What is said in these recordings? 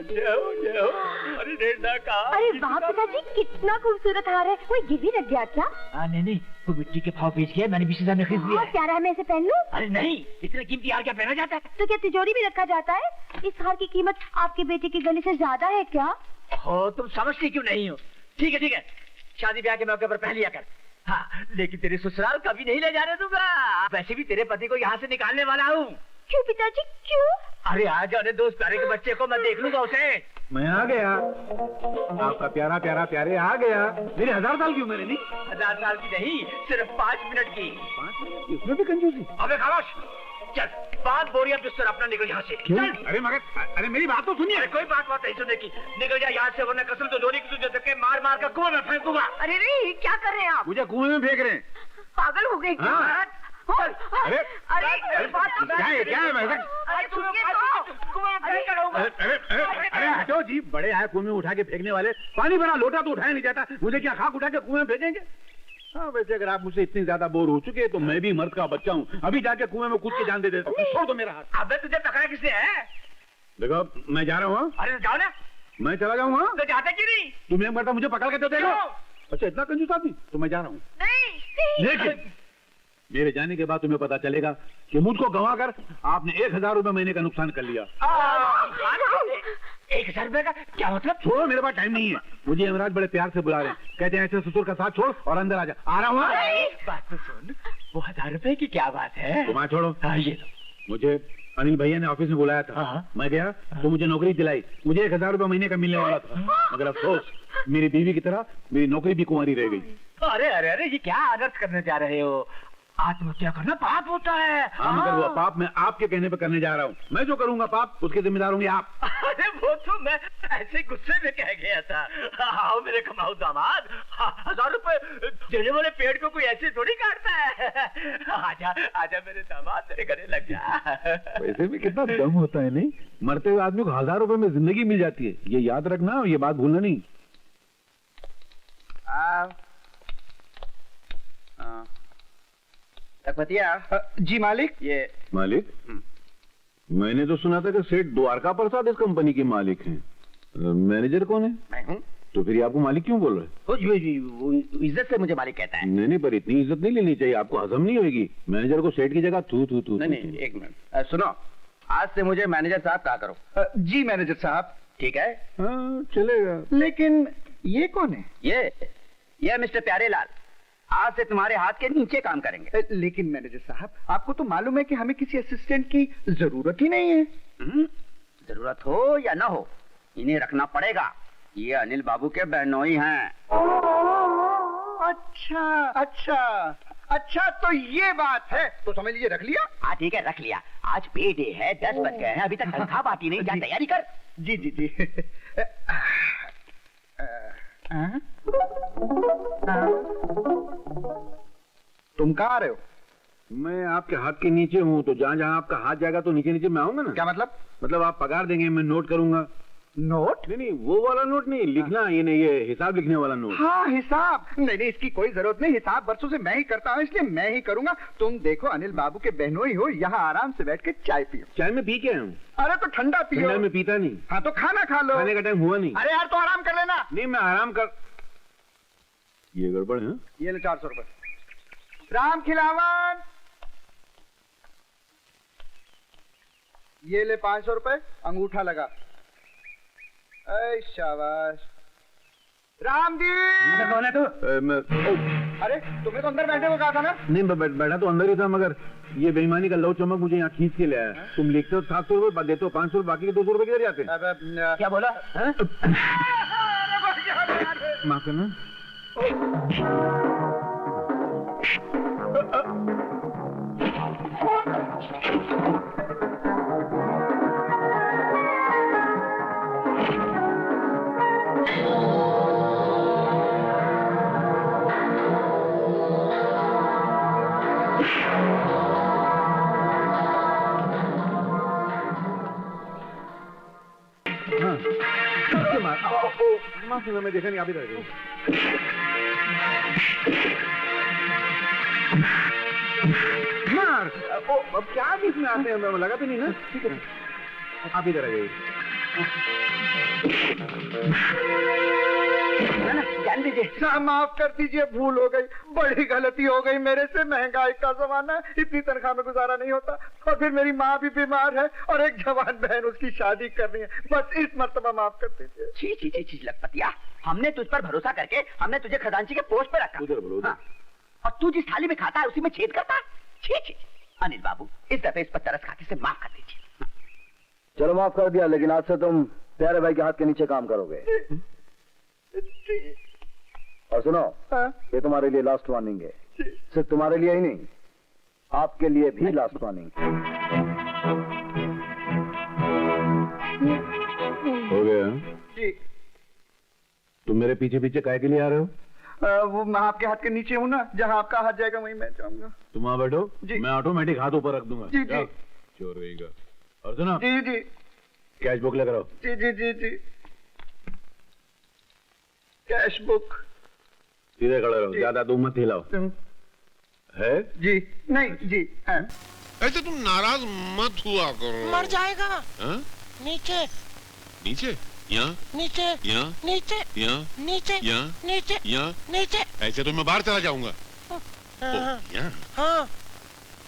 जय हो। अरे डेढ़ का। अरे वाह पिताजी, कितना खूबसूरत हार है। कोई गिरवी रख गया क्या? नहीं, वो मिट्टी के भाव बेच गया, मैंने 20,000 में खरीद लिया। प्यारा है, मैं इसे पहन लूं? अरे नहीं, इतना कीमती हार क्या पहना जाता है? तो क्या तिजोरी में रखा जाता है? इस हार की कीमत आपके बेटे की गले से ज्यादा है क्या? हो, तुम समझती क्यों नहीं हो? ठीक है, शादी ब्याह के मौके पर पहन लिया कर। हाँ, लेकिन तेरे ससुराल कभी नहीं ले जाने दूंगा। वैसे भी तेरे पति को यहाँ से निकालने वाला हूँ। क्यों पिताजी, क्यों? अरे आ जाने दो उस प्यारे के बच्चे को, मैं देख लूंगा उसे। मैं आ गया, आपका प्यारा प्यारे आ गया। मेरे 1000 साल की उम्र है। नहीं 1000 साल की नहीं, सिर्फ 5 मिनट की। 5 मिनट की? उसमें भी कंजूसी। अबे खामोश, चल 5 बोरियां बिस्तर अपना निकल यहाँ से। चल। अरे मगर, अरे मेरी बात तो सुनिए। कोई बात नहीं सुनने की, निकल जा यहाँ से, वरना कसम तो जोड़ी की तुझे धक्के मार मार कर कुएं में फेंक दूंगा। अरे नहीं, क्या कर रहे हैं आप? मुझे कुएं में फेंक रहे हैं। पागल हो गए क्या? अरे क्या है वैसे? अरे हटो जी, बड़े आए कुएं में उठा के फेंकने वाले। पानी भरा लोटा तो उठाया नहीं जाता, मुझे क्या खाक उठा के कुएं में फेंकेंगे? हाँ, वैसे अगर आप मुझसे इतनी ज्यादा बोर हो चुके हैं तो मैं भी मर्द का बच्चा हूँ, अभी जाके कुएं में कूद के जान दे देता हूँ। छोड़ दो मेरा हाथ। अबे तुझे पकड़ा किसने है? देखो मैं जा रहा हूँ। अरे जाओ ना। मैं चला जाऊंगा। तो जाते क्यों नहीं? तुम एक मरता मुझे पकड़ के तो देखो। अच्छा, इतना कंजूस आदमी? तो मैं जा रहा हूँ। लेकिन मेरे जाने के बाद तुम्हें पता चलेगा कि मुझको गंवा कर आपने 1000 रुपए महीने का नुकसान कर लिया। 1000 रुपए का क्या मतलब? छोड़ो, मेरे पास टाइम नहीं है। मुझे यमराज बड़े प्यार से बुला रहे हैं, कहते हैं ऐसे ससुर का साथ छोड़ और अंदर आ जा। आ रहा हूँ। बात तो सुन, वो 1000 रुपए की क्या बात है? तुम आ, छोड़ो। ये मुझे अनिल भैया ने ऑफिस में बुलाया था। मैं गया तो मुझे नौकरी दिलाई। मुझे 1000 रुपए महीने का मिलने वाला था, मगर अफसोस मेरी बीवी की तरह मेरी नौकरी भी कुंवारी रह गई। अरे ये क्या अनर्थ करने जा रहे हो? आत्महत्या करना पाप होता है। हाँ, मगर वो पाप मैं आपके कहने पे करने जा रहा हूँ। मैं जो करूँगा पाप, उसके जिम्मेदार होंगे आप। अरे वो तो मैं ऐसे गुस्से में कह गया था। आओ मेरे कमाऊ दामाद, 1000 रुपए देने वाले पेड़ को कोई ऐसे थोड़ी काटता है। आजा मेरे दामाद, मेरे गले लग जा। वैसे भी कितना दम होता है, नहीं? मरते हुए आदमी को 1000 रुपए में जिंदगी मिल जाती है, ये याद रखना और ये बात भूलना नहीं। जी मालिक। ये मालिक? मैंने तो सुना था कि सेठ द्वारका प्रसाद इस कंपनी के मालिक हैं। मैनेजर कौन है? मैं हूँ। तो फिर आपको मालिक क्यों बोल रहे हैं? वो इज्जत से मुझे मालिक कहता है। नहीं, पर इतनी इज्जत नहीं लेनी चाहिए, आपको हजम नहीं होगी। मैनेजर को सेठ की जगह तू। नहीं, एक मिनट सुनो, आज से मुझे मैनेजर साहब कहा करो। जी मैनेजर साहब। ठीक है? हाँ, चलेगा। लेकिन ये कौन है? ये मिस्टर प्यारेलाल, आज से तुम्हारे हाथ के नीचे काम करेंगे। लेकिन मैनेजर साहब, आपको तो मालूम है कि हमें किसी असिस्टेंट की जरूरत ही नहीं है। जरूरत हो या ना हो, इन्हें रखना पड़ेगा। ये अनिल बाबू के बहनोई हैं। अच्छा, तो ये बात है। तो समझ लीजिए रख लिया। हाँ ठीक है, रख लिया। आज पे डे है, 10 बज गए हैं, अभी तक तनख्वाह बाकी नहीं। जा तैयारी कर। जी। तुम कहाँ आ रहे हो? मैं आपके हाथ के नीचे हूँ, तो जहाँ जहाँ आपका हाथ जाएगा तो नीचे मैं आऊंगा ना। क्या मतलब? मतलब आप पगार देंगे, मैं नोट करूंगा। नोट? नहीं, वो वाला नोट नहीं, लिखना ये हिसाब लिखने वाला नोट। हाँ, हिसाब। नहीं, इसकी कोई जरूरत नहीं। हिसाब बरसों से मैं ही करता हूँ, इसलिए मैं ही करूंगा। तुम देखो, अनिल बाबू के बहनोई हो, यहाँ आराम से बैठ के चाय पियो। चाय में पी के आऊँ? अरे तो ठंडा पियो। ठंडा में पीता नहीं। हाँ तो खाना खा लो। खाने का टाइम हुआ नहीं। अरे यार, तो आराम कर लेना। नहीं, मैं आराम कर। ये गड़बड़ है। ये ले 400 रुपए। राम खिलावन, ये ले 500 रुपए, अंगूठा लगा। ऐ शाबाश। राम जी। कौन है तू? अरे तुम्हें तो अंदर बैठने को कहा था ना। नहीं, बैठा तो अंदर ही था, मगर ये बेईमानी का लव चमक मुझे यहाँ खींच के ले आया। तुम लिखते हो 700 रुपए, देते हो 500, बाकी के 200 रुपए किधर जाते हैं? क्या बोला? माफ करना। मैं देखा नहीं, आप इधर मार। अब क्या बीच में आते हैं, लगा तो नहीं ना? ठीक है, आप इधर आ जाइए। ना जान दीजिए। ना, माफ कर दीजिए, भूल हो गई, बड़ी गलती हो गई मेरे से। महंगाई का जमाना है, इतनी तनख्वाह में गुजारा नहीं होता, और फिर मेरी माँ भी बीमार है और एक जवान बहन, उसकी शादी करनी है। बस इस मर्तबा माफ कर दीजिए। छी छी छी छी लखपतिया, हमने तुझ पर भरोसा करके हमने तुझे खजांची के पोस्ट पर रखा। उधर बोलो, उधर। हाँ। और तू जिस थाली में खाता है उसी में छेद करता है। छी छी। अनिल बाबू, इस दफे इस पर तरस खाते से माफ कर दीजिए। चलो माफ कर दिया, लेकिन आज से तुम प्यारे भाई के हाथ के नीचे काम करोगे। और सुनो, ये तुम्हारे लिए लास्ट वार्निंग है। सिर्फ तुम्हारे लिए ही नहीं, आपके लिए भी लास्ट वार्निंग। हो गया? जी। तुम मेरे पीछे पीछे काहे के लिए आ रहे हो? वो मैं आपके हाथ के नीचे हूँ ना, जहाँ आपका हाथ जाएगा वहीं मैं जाऊंगा। तुम वहाँ बैठो, जी। मैं ऑटोमेटिक हाथ ऊपर रख दूंगा। जी, जी। चोर रहेगा। और सुनो, जी जी कैश बुक लेकर आओ। जी जी जी जी। Cash book. सीधे खड़े रहो, जी। ज्यादा तुम मत हिलाओ। है? जी नहीं जी है। ऐसे तुम नाराज मत हुआ करो। मर जाएगा। हाँ? नीचे नीचे? यहाँ? नीचे यहाँ? नीचे यहाँ? नीचे यहाँ? नीचे यहाँ? नीचे। ऐसे तो मैं बाहर चला जाऊंगा। हाँ, यहाँ? हाँ।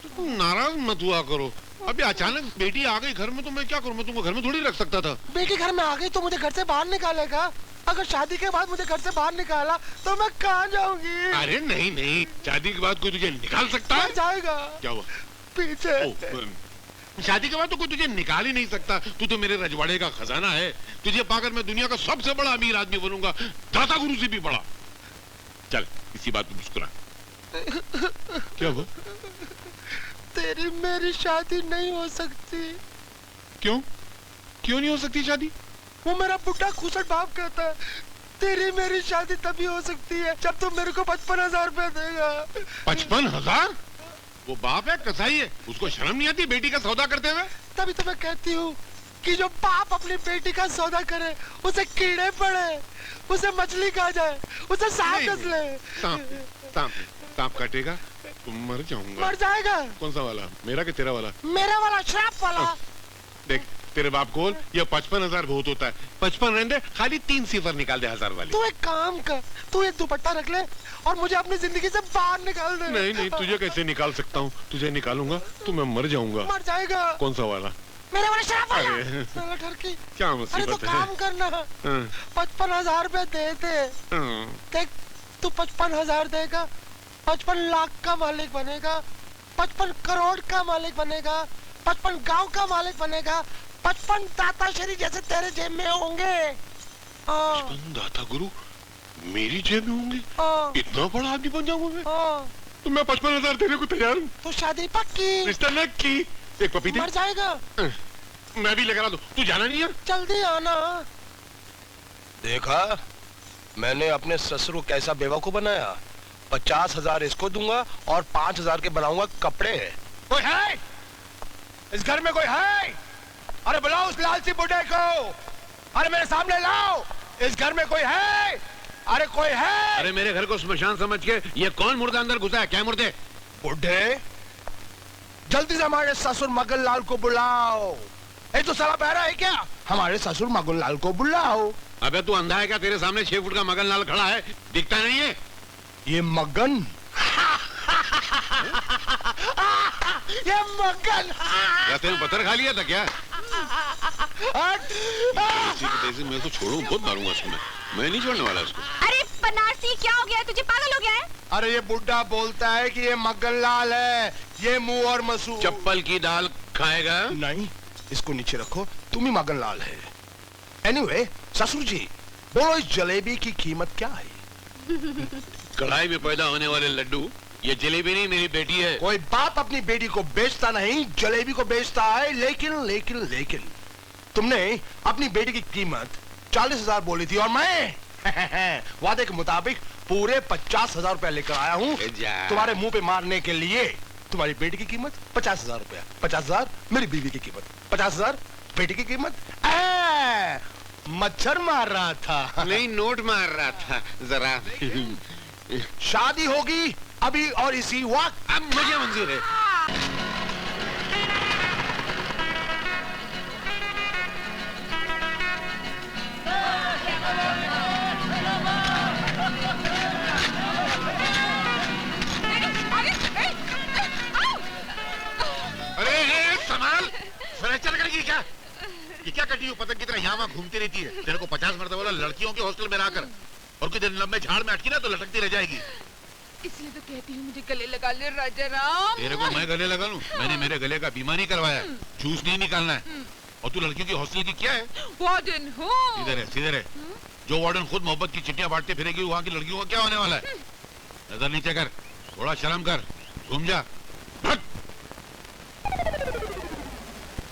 तो तुम नाराज मत हुआ करो। अभी अचानक बेटी आ गई घर में तो मैं क्या करूँ? मैं तुमको घर में थोड़ी रख सकता था। बेटी घर में आ गई तो मुझे घर से बाहर निकालेगा। अगर शादी के बाद मुझे घर से बाहर निकाला तो मैं कहाँ जाऊंगी? अरे नहीं नहीं, शादी के बाद कोई तुझे निकाल सकता है? मर जाएगा। क्या हुआ? पीछे। शादी के बाद तो कोई तुझे निकाल ही नहीं सकता। तू तो मेरे रजवाड़े का खजाना है। तुझे पाकर मैं दुनिया का सबसे बड़ा अमीर आदमी बनूंगा, दाता गुरु से भी बड़ा। चल इसी बात पे मुस्कुरा। क्या हुआ? तेरी मेरी शादी नहीं हो सकती। क्यों? क्यों नहीं हो सकती शादी? वो मेरा बुढ़ा खूसट बाप कहता है तेरी मेरी शादी तभी हो सकती है जब तुम मेरे को 55,000 रुपए देगा। 55,000? वो बाप है कसाई है, उसको शर्म नहीं आती बेटी का सौदा करते हुए? तभी तो मैं कहती हूँ कि जो बाप अपनी बेटी का सौदा करे उसे कीड़े पड़े, उसे मछली खा जाए, उसे सांप नहीं, डस ले। सांप सांप सांप काटेगा तो मर जाऊंगा। मर जाएगा। कौन सा वाला, मेरा कि तेरा वाला? मेरा वाला, श्राप वाला। देख तेरे बाप को ये 55,000 बहुत होता है। 55 रहने, खाली 3 सिफर निकाल दे 1000 वाली। तू एक काम कर, तू एक दुपट्टा रख ले और मुझे अपनी जिंदगी से बाहर निकाल दे। नहीं नहीं, तुझे कैसे निकाल सकता हूँ? तुझे निकालूंगा तो मैं मर जाऊंगा। मर जाएगा। कौन सा वाला? मेरा वाला श्राप वाला। अरे। साला ठरकी। क्या अरे तो मुसीबत है? काम करना, हाँ, 55,000 रुपए दे दे। हाँ। देख तू 55,000 देगा, 55 लाख का मालिक बनेगा, 55 करोड़ का मालिक बनेगा, 55 गांव का मालिक बनेगा, 55 दाताश्री जैसे तेरे जेब में होंगे। 55 दाता गुरु मेरी जेब में होंगे? इतना बड़ा आदमी बन जाऊंगा मैं? तो मैं 55,000 देने को तैयार हूँ। तो शादी पक्की। रिश्ता न की। एक पपीते मर जाएगा। मैं भी लेकर आ दूं। तू जाना नहीं है? जल्दी आना। देखा मैंने अपने ससुर को कैसा बेवकूफ बनाया। 50,000 इसको दूंगा और 5,000 के बनाऊंगा कपड़े। कोई है इस घर में? कोई है? अरे बुलाओ उस लालची बुढ़े को। अरे मेरे सामने लाओ। इस घर में कोई है? अरे कोई है? अरे मेरे घर को स्मशान समझ के ये कौन मुर्दा अंदर घुसा है? क्या मुर्दे? बुढ़े जल्दी से हमारे ससुर मगन लाल को बुलाओ। ये तो साला बहरा है क्या? हमारे ससुर मगन लाल को बुलाओ। अबे तू अंधा है क्या? तेरे सामने 6 फुट का मगन लाल खड़ा है, दिखता नहीं है? ये मगन ये मगन रास्ते में पत्थर खा लिया था क्या? मैं तो छोड़ू, बहुत मारूंगा इसको। मैं नहीं छोड़ने वाला इसको। अरे बनारसी क्या हो गया है? तुझे पागल हो गया है? अरे ये बुढ़ा बोलता है कि ये मगन लाल है, ये मुंह और मसूर। चप्पल की दाल खाएगा? नहीं, इसको नीचे रखो, तुम ही मगन लाल है। एनीवे, ससुर जी बोलो इस जलेबी की कीमत क्या है? कढ़ाई में पैदा होने वाले लड्डू, ये जलेबी नहीं मेरी बेटी है। कोई बाप अपनी बेटी को बेचता नहीं, जलेबी को बेचता है। लेकिन लेकिन लेकिन तुमने अपनी बेटी की कीमत 40,000 बोली थी और मैं वादे के मुताबिक पूरे 50,000 रुपया लेकर आया हूँ तुम्हारे मुंह पे मारने के लिए। तुम्हारी बेटी की कीमत 50,000 रुपया। 50,000 मेरी बीवी की कीमत, 50,000 बेटी की कीमत। मच्छर मार रहा था। नहीं, नोट मार रहा था जरा। शादी होगी अभी और इसी वक्त। अब मुझे मंजूर है। तरह यहाँ वहाँ घूमती रहती है? तेरे को 50 मरतबा बोला लड़कियों के हॉस्टल में रहकर, और कुछ दिन लंबे झाड़ में अटकी ना तो लटकती रह जाएगी। इसलिए तो कहती हूँ मुझे गले लगा ले राजा राम। तेरे को मैं गले लगा लूं? मैंने मेरे गले का बीमा नहीं करवाया, जूस नहीं निकालना है। और तू लड़कियों की हॉस्टल की क्या है? वार्डन हूँ। सीधे रहे। जो वार्डन खुद मोहब्बत की चिट्ठियां बांटते फिरेगी, वहाँ की लड़कियों का क्या होने वाला है? नजर नीचे कर, थोड़ा शर्म कर, घूम जा।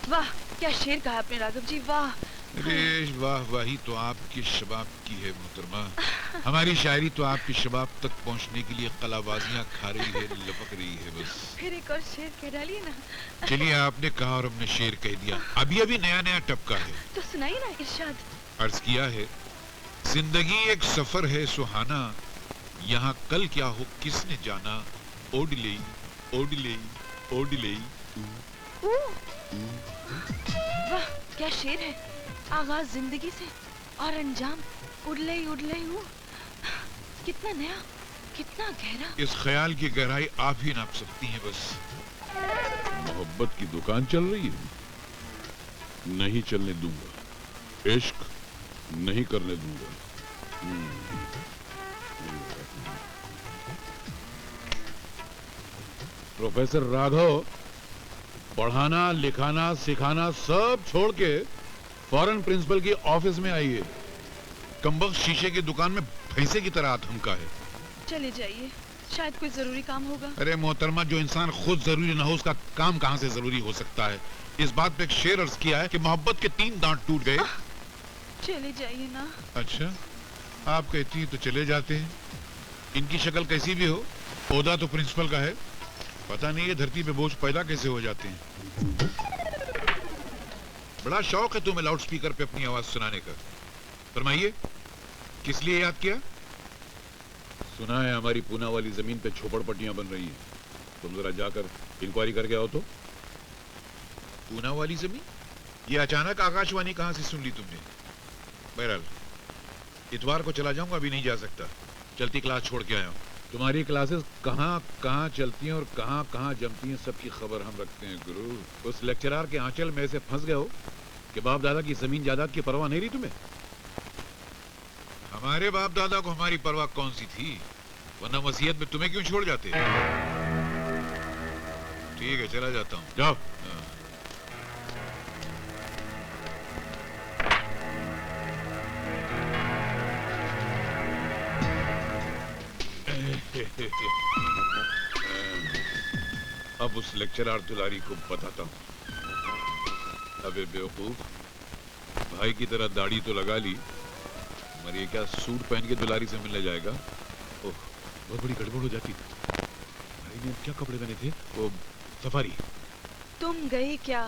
वाह क्या शेर कहा आपने राघव जी, वाह। अरे वाह वाही तो आपके शबाब की है मोहतरमा। हमारी शायरी तो आपके शबाब तक पहुंचने के लिए कलाबाजियां खा रही है, लपक रही है बस। फिर एक और शेर कह डालिए ना। चलिए आपने कहा और हमने शेर कह दिया, अभी अभी नया टपका है तो सुनाइए ना इरशाद। अर्ज किया है, जिंदगी एक सफर है सुहाना, यहाँ कल क्या हो किसने जाना। ओडले ओडले ओडले। वाह क्या शेर है, आगाज जिंदगी से और अंजाम उड़ले हूँ। कितना नया, कितना गहरा। इस ख्याल की गहराई आप ही नाप सकती हैं बस। मोहब्बत की दुकान चल रही है, नहीं चलने दूंगा। इश्क नहीं करने दूंगा। प्रोफेसर राघव, पढ़ाना लिखाना सिखाना सब छोड़ के फौरन प्रिंसिपल की ऑफिस में आइए। कमबख्त शीशे की दुकान में भैंसे की तरह आतंका है। चले जाइए, शायद कोई जरूरी काम होगा। अरे मोहतरमा, जो इंसान खुद जरूरी ना हो उसका काम कहाँ से जरूरी हो सकता है। इस बात पे एक शेर अर्ज किया है कि मोहब्बत के 3 दांत टूट गए। चले जाइए ना। अच्छा, आप कहती हैं तो चले जाते हैं। इनकी शक्ल कैसी भी हो, ओहदा तो प्रिंसिपल का है। पता नहीं ये धरती पे बोझ पैदा कैसे हो जाते हैं। बड़ा शौक है तुम्हें लाउड स्पीकर पे अपनी आवाज सुनाने का। फरमाइए, किस लिए याद किया? सुना है हमारी पूना वाली जमीन पे झोपड़पट्टियां बन रही हैं। तुम जरा जाकर इंक्वायरी करके आओ तो। पूना वाली जमीन? ये अचानक आकाशवाणी कहां से सुन ली तुमने? बहरहाल इतवार को चला जाऊंगा, अभी नहीं जा सकता। चलती क्लास छोड़ के आया हूं। तुम्हारी क्लासेस कहाँ कहाँ चलती हैं और कहाँ कहाँ जमती हैं, सबकी खबर हम रखते हैं गुरु। उस लेक्चरर के आंचल में ऐसे फंस गए हो कि बाप दादा की जमीन जायदाद की परवाह नहीं रही तुम्हें। हमारे बाप दादा को हमारी परवाह कौन सी थी, वरना वसीयत में तुम्हें क्यों छोड़ जाते। ठीक है, चला जाता हूँ, जाओ। अब उस लेक्चरर दुलारी को बताता हूँ। अबे बेवकूफ, भाई की तरह दाढ़ी तो लगा ली, मगर ये क्या सूट पहन के दुलारी से मिलने जाएगा? ओह, बहुत बड़ी गड़बड़ हो जाती। भाई ने क्या कपड़े पहने थे? वो सफारी। तुम गए क्या,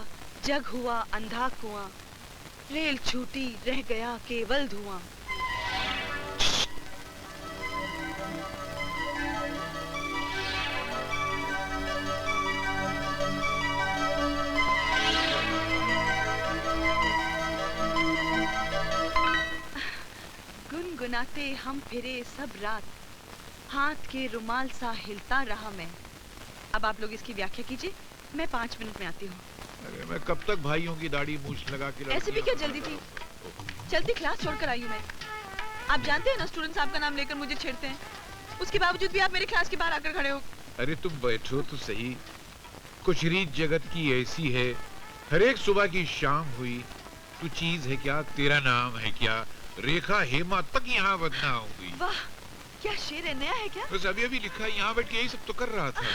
जग हुआ अंधा कुआं, रेल छूटी रह गया केवल धुआं। गुनगुनाते हम फिरे सब रात, हाथ के रुमाल सा हिलता रहा मैं। अब आप लोग इसकी व्याख्या कीजिए, मैं 5 मिनट में आती हूँ। अरे मैं कब तक भाइयों की दाढ़ी मूछ लगा के ऐसे भी क्या जल्दी थी, चलती क्लास छोड़कर आई हूँ मैं। आप जानते हैं ना, स्टूडेंट्स आपका नाम लेकर मुझे छेड़ते हैं, उसके बावजूद भी आप मेरे क्लास के बाहर आकर खड़े हो। अरे तुम बैठो तो सही। कुछ रीत जगत की ऐसी है, हर एक सुबह की शाम हुई, तू चीज है क्या, तेरा नाम है क्या, रेखा हेमा तक यहाँ बदनाम हुई। वाह क्या शेर है, नया है क्या? बस अभी अभी लिखा है, यहाँ बैठ के यही सब तो कर रहा था।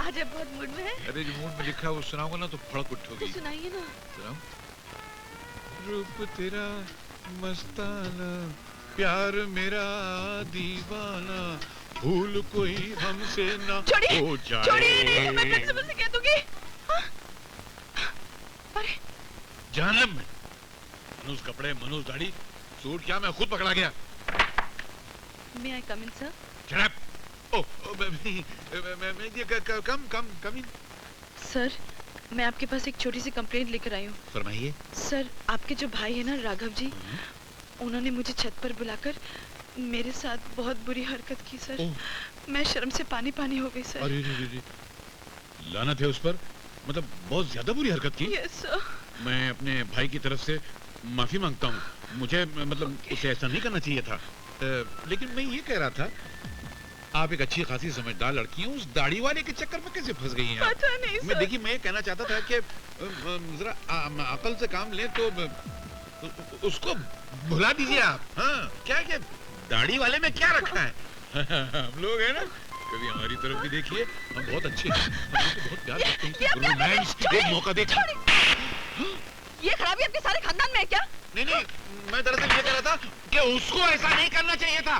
आज आप बहुत मूड में हैं। अरे जो मूड में लिखा है वो सुनाऊंगा ना तो फड़क उठोगी। तो सुनाइए ना। सुनाऊं? रूप तेरा मस्ताना, प्यार मेरा दीवाना, भूल कोई हमसे ना हो जाए। छोड़िए, मैं प्रिंसिपल से कह दूंगी। अरे जानम में मनुष्य कपड़े, मनुष्य दाढ़ी, सूट क्या मैं खुद पकड़ा गया। May I come in, sir? Shut up! Come in. Sir, मैं आपके पास एक छोटी सी कंप्लेंट लेकर आई हूँ। फरमाइए। सर, आपके जो भाई है ना राघव जी, उन्होंने मुझे छत पर बुलाकर मेरे साथ बहुत बुरी हरकत की सर। मैं शर्म से पानी पानी हो गई सर। अरे लानत है उस पर, मतलब बहुत ज्यादा बुरी हरकत की। Yes sir. मैं अपने भाई की तरफ से माफी मांगता हूँ, मुझे मतलब उसे ऐसा नहीं करना चाहिए था। लेकिन मैं ये कह रहा था, आप एक अच्छी खासी समझदार लड़की हैं, उस दाढ़ी वाले के चक्कर में कैसे फंस गई हैं आप? पता नहीं मैं देखिए, मैं ये कहना चाहता था कि जरा अकल से काम लें तो उसको भुला दीजिए आप। हाँ, क्या क्या दाढ़ी वाले में क्या रखा है? हम लोग हैं ना, कभी हमारी तरफ भी देखिए, हम बहुत अच्छे हैं, हम लोग बहुत प्यार करते हैं। रोमांस की एक मौका देखिए। ये खराबी आपके सारे खानदान में है क्या? नहीं, मैं दरअसल ये कह रहा था कि उसको ऐसा नहीं करना चाहिए था।